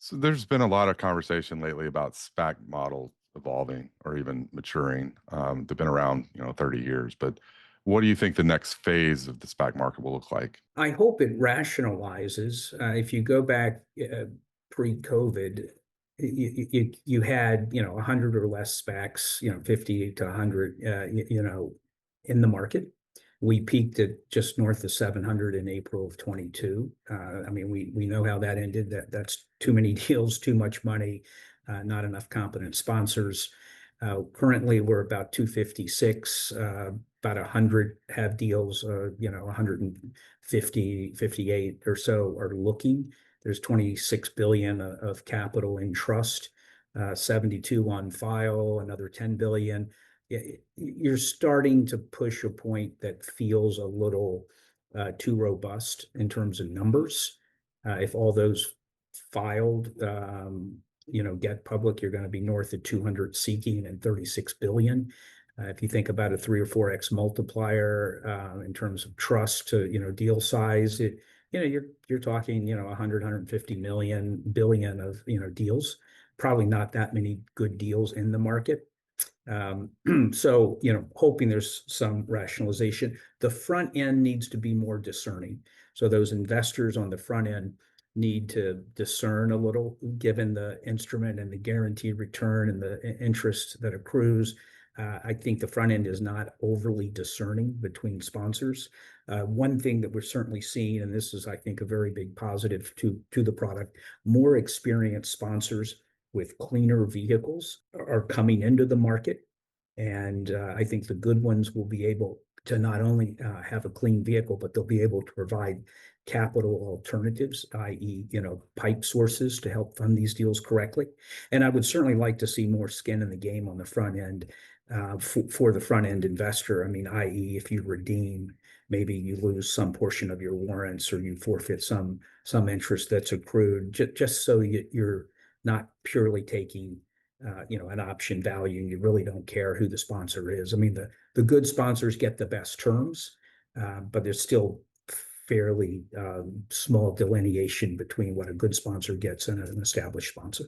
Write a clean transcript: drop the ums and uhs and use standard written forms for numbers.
So there's been a lot of conversation lately about SPAC models evolving or even maturing. They've been around, 30 years, but what do you think the next phase of the SPAC market will look like? I hope it rationalizes. If you go back pre-COVID, you had 100 or less SPACs, 50 to 100, in the market. We peaked at just north of 700 in April of 22. I mean, we know how that ended. That's too many deals, too much money, not enough competent sponsors. Currently, we're about 256. About 100 have deals. 150, 58 or so are looking. There's 26 billion of capital in trust, 72 on file, another 10 billion. You're starting to push a point that feels a little too robust in terms of numbers. If all those filed, get public, you're going to be north of 200 seeking and 36 billion. If you think about a 3 or 4x multiplier in terms of trust to deal size, you're talking 150 million billion of deals. Probably not that many good deals in the market. So hoping there's some rationalization. The front end needs to be more discerning. So those investors on the front end need to discern a little, given the instrument and the guaranteed return and the interest that accrues. I think the front end is not overly discerning between sponsors. One thing that we're certainly seeing, and this is, I think, a very big positive to the product, more experienced sponsors with cleaner vehicles are coming into the market. And I think the good ones will be able to not only have a clean vehicle, but they'll be able to provide capital alternatives, i.e., pipe sources to help fund these deals correctly. And I would certainly like to see more skin in the game on the front end for the front end investor. I mean, i.e., if you redeem, maybe you lose some portion of your warrants or you forfeit some interest that's accrued, just so you're not purely taking an option value. You really don't care who the sponsor is. I mean, the good sponsors get the best terms, but there's still fairly small delineation between what a good sponsor gets and an established sponsor.